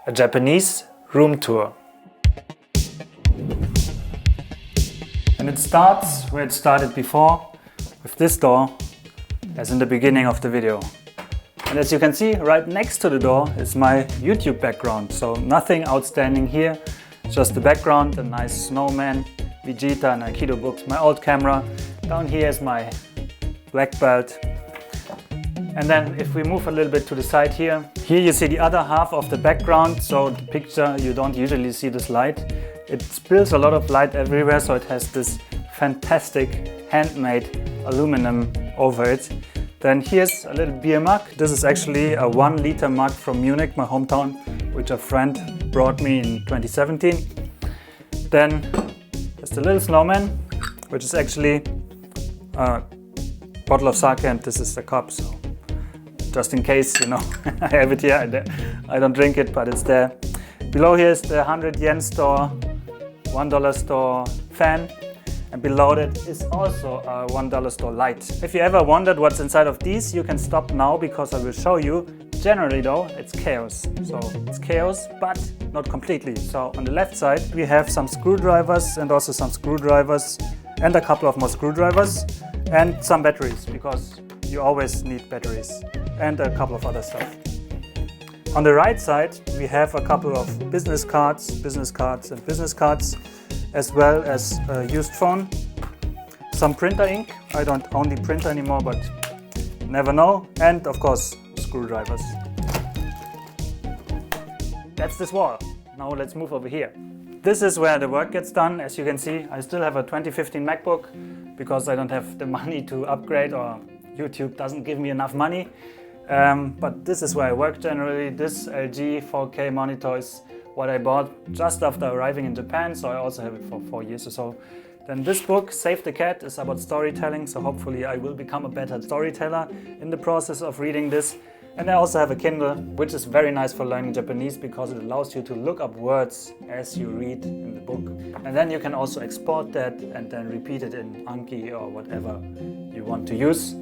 a Japanese room tour. And it starts where it started before, with this door, as in the beginning of the video. And as you can see, right next to the door is my YouTube background. So nothing outstanding here, just the background, a nice snowman, Vegeta and Aikido books, my old camera. Down here is my black belt. And then if we move a little bit to the side here you see the other half of the background. So the picture, you don't usually see this light. It spills a lot of light everywhere, so it has this fantastic handmade aluminum over it. Then here's a little beer mug. This is actually a 1 liter mug from Munich, my hometown, which a friend brought me in 2017. Then just a little snowman, which is actually a bottle of sake, and this is the cup. So just in case, you know, I have it here. I don't drink it, but it's there. Below here is the 100 yen store, $1 store fan. And below that is also a $1 store light. If you ever wondered what's inside of these, you can stop now because I will show you. Generally though, it's chaos. So it's chaos, but not completely. So on the left side, we have some screwdrivers and also some screwdrivers and a couple of more screwdrivers and some batteries, because you always need batteries, and a couple of other stuff. On the right side, we have a couple of business cards, as well as a used phone, some printer ink. I don't only print anymore, but never know. And of course, screwdrivers. That's this wall. Now let's move over here. This is where the work gets done. As you can see, I still have a 2015 MacBook because I don't have the money to upgrade, or YouTube doesn't give me enough money. But this is where I work generally. This LG 4K monitor is what I bought just after arriving in Japan, so I also have it for 4 years or so. Then this book, Save the Cat, is about storytelling, so hopefully I will become a better storyteller in the process of reading this. And I also have a Kindle, which is very nice for learning Japanese because it allows you to look up words as you read in the book. And then you can also export that and then repeat it in Anki or whatever you want to use.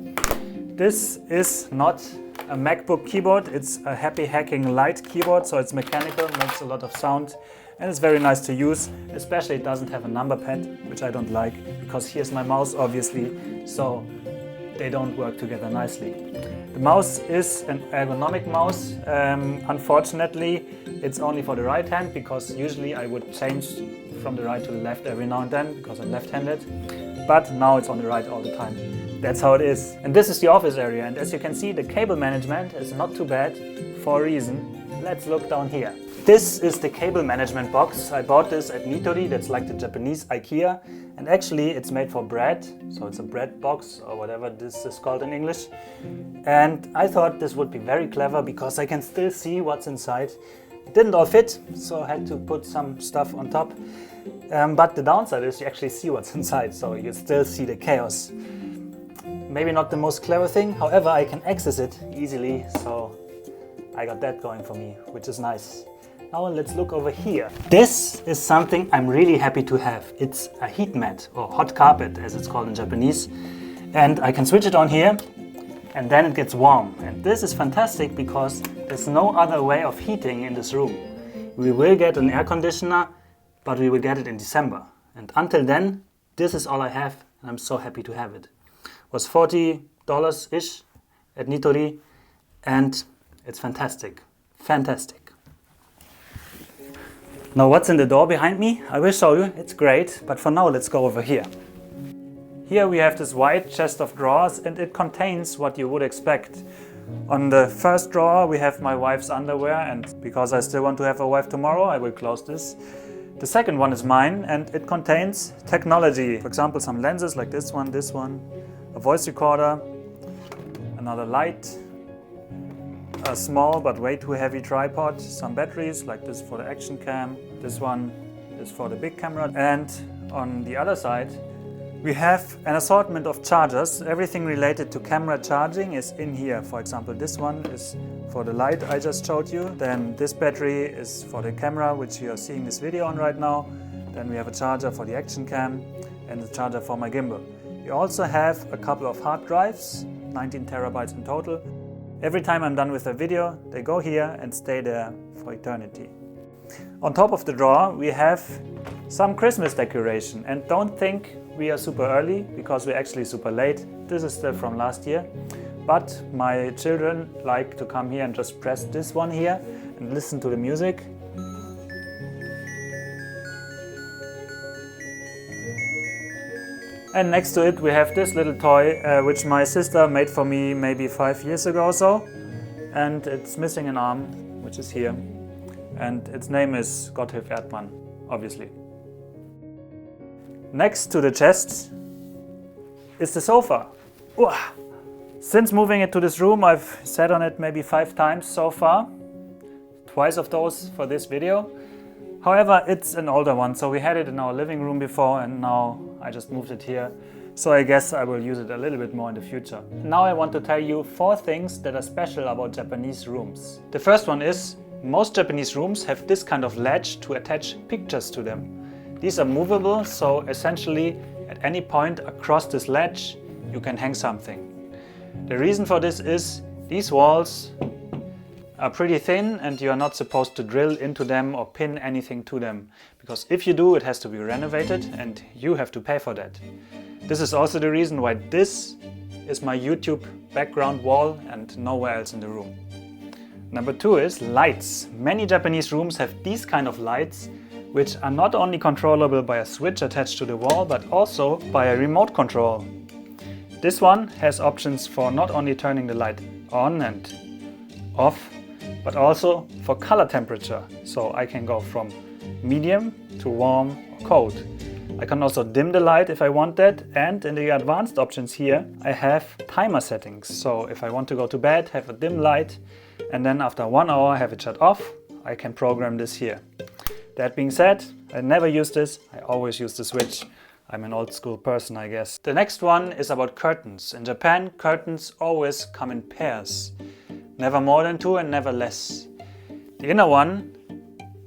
This is not a MacBook keyboard, it's a Happy Hacking Light keyboard, so it's mechanical, makes a lot of sound, and it's very nice to use. Especially it doesn't have a number pad, which I don't like, because here's my mouse obviously, so they don't work together nicely. The mouse is an ergonomic mouse. Unfortunately, it's only for the right hand, because usually I would change from the right to the left every now and then, because I'm left-handed, but now it's on the right all the time. That's how it is. And this is the office area, and as you can see, the cable management is not too bad for a reason. Let's look down here. This is the cable management box. I bought this at Nitori, that's like the Japanese IKEA, and actually it's made for bread, so it's a bread box or whatever this is called in English. And I thought this would be very clever because I can still see what's inside. It didn't all fit, so I had to put some stuff on top. But the downside is you actually see what's inside, so you still see the chaos. Maybe not the most clever thing, however I can access it easily, so I got that going for me, which is nice. Now let's look over here. This is something I'm really happy to have. It's a heat mat, or hot carpet as it's called in Japanese. And I can switch it on here and then it gets warm. And this is fantastic because there's no other way of heating in this room. We will get an air conditioner, but we will get it in December. And until then, this is all I have, and I'm so happy to have it. It was $40-ish at Nitori, and it's fantastic. Fantastic. Now what's in the door behind me? I will show you, it's great, but for now let's go over here. Here we have this white chest of drawers, and it contains what you would expect. On the first drawer we have my wife's underwear, and because I still want to have a wife tomorrow, I will close this. The second one is mine, and it contains technology. For example, some lenses like this one, a voice recorder, another light, a small but way too heavy tripod, some batteries like this for the action cam, this one is for the big camera, and on the other side we have an assortment of chargers. Everything related to camera charging is in here. For example, this one is for the light I just showed you, then this battery is for the camera which you are seeing this video on right now, then we have a charger for the action cam and a charger for my gimbal. We also have a couple of hard drives, 19 terabytes in total. Every time I'm done with a video, they go here and stay there for eternity. On top of the drawer we have some Christmas decoration, and don't think we are super early because we're actually super late. This is still from last year, but my children like to come here and just press this one here and listen to the music. And next to it we have this little toy which my sister made for me maybe 5 years ago or so, and it's missing an arm, which is here, and its name is Gott hilf Erdmann, obviously. Next to the chest is the sofa. Ooh. Since moving into this room I've sat on it maybe 5 times so far, twice of those for this video. However, it's an older one, so we had it in our living room before and now I just moved it here. So I guess I will use it a little bit more in the future. Now I want to tell you 4 things that are special about Japanese rooms. The first one is, most Japanese rooms have this kind of ledge to attach pictures to them. These are movable, so essentially at any point across this ledge you can hang something. The reason for this is these walls are pretty thin and you are not supposed to drill into them or pin anything to them, because if you do it has to be renovated and you have to pay for that. This is also the reason why this is my YouTube background wall and nowhere else in the room. Number 2 is lights. Many Japanese rooms have these kind of lights which are not only controllable by a switch attached to the wall but also by a remote control. This one has options for not only turning the light on and off, but also for color temperature. So I can go from medium to warm or cold. I can also dim the light if I want that, and in the advanced options here I have timer settings. So if I want to go to bed, have a dim light, and then after 1 hour have it shut off, I can program this here. That being said, I never use this, I always use the switch. I'm an old school person, I guess. The next one is about curtains. In Japan, curtains always come in pairs. Never more than 2 and never less. The inner one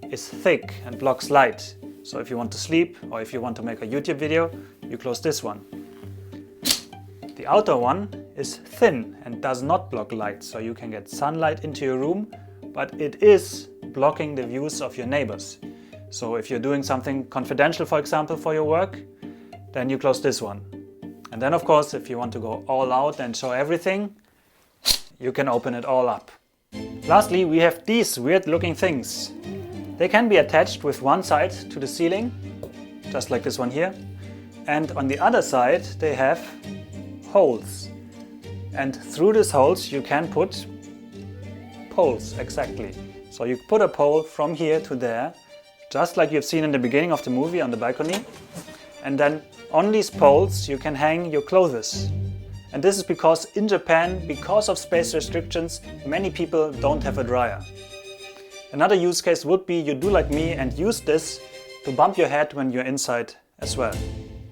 is thick and blocks light. So if you want to sleep or if you want to make a YouTube video, you close this one. The outer one is thin and does not block light, so you can get sunlight into your room, but it is blocking the views of your neighbors. So if you're doing something confidential, for example, for your work, then you close this one. And then of course, if you want to go all out and show everything, you can open it all up. Lastly, we have these weird looking things. They can be attached with one side to the ceiling, just like this one here. And on the other side, they have holes. And through these holes, you can put poles, exactly. So you put a pole from here to there, just like you've seen in the beginning of the movie on the balcony. And then on these poles, you can hang your clothes. And this is because in Japan, because of space restrictions, many people don't have a dryer. Another use case would be you do like me and use this to bump your head when you're inside as well.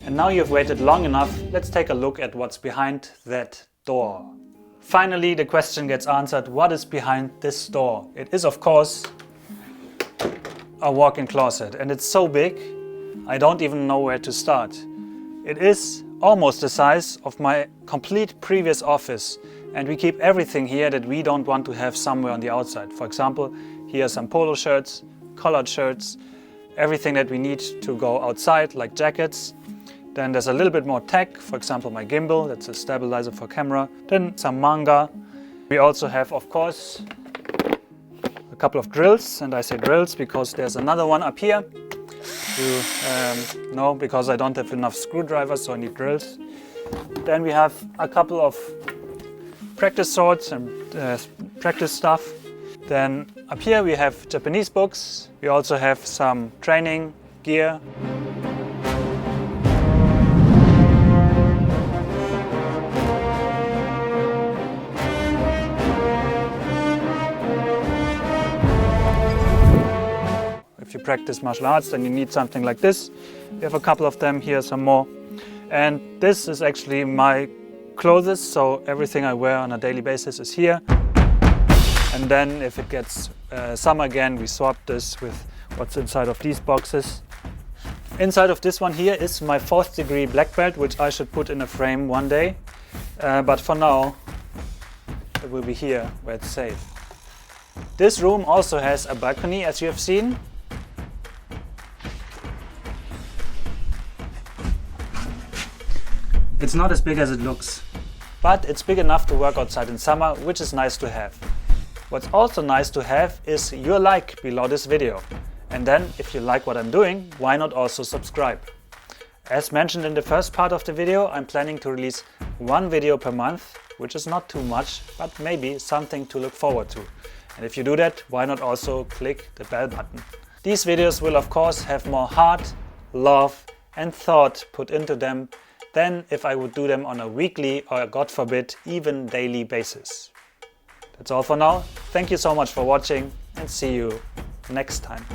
And now you've waited long enough, let's take a look at what's behind that door. Finally, the question gets answered, what is behind this door? It is of course a walk-in closet, and it's so big, I don't even know where to start. It is almost the size of my complete previous office, and we keep everything here that we don't want to have somewhere on the outside. For example, here are some polo shirts, collared shirts, everything that we need to go outside, like jackets. Then there's a little bit more tech, for example my gimbal, that's a stabilizer for camera. Then some manga. We also have, of course, a couple of drills, and I say drills because there's another one up here. No, because I don't have enough screwdrivers, so I need drills. Then we have a couple of practice swords and practice stuff. Then up here we have Japanese books. We also have some training gear. If you practice martial arts, then you need something like this. We have a couple of them here, some more. And this is actually my clothes, so everything I wear on a daily basis is here. And then if it gets summer again, we swap this with what's inside of these boxes. Inside of this one here is my 4th degree black belt, which I should put in a frame one day. But for now, it will be here where it's safe. This room also has a balcony, as you have seen. It's not as big as it looks, but it's big enough to work outside in summer, which is nice to have. What's also nice to have is your like below this video. And then, if you like what I'm doing, why not also subscribe? As mentioned in the first part of the video, I'm planning to release one video per month, which is not too much, but maybe something to look forward to. And if you do that, why not also click the bell button? These videos will of course have more heart, love and thought put into them than if I would do them on a weekly or, God forbid, even daily basis. That's all for now. Thank you so much for watching and see you next time.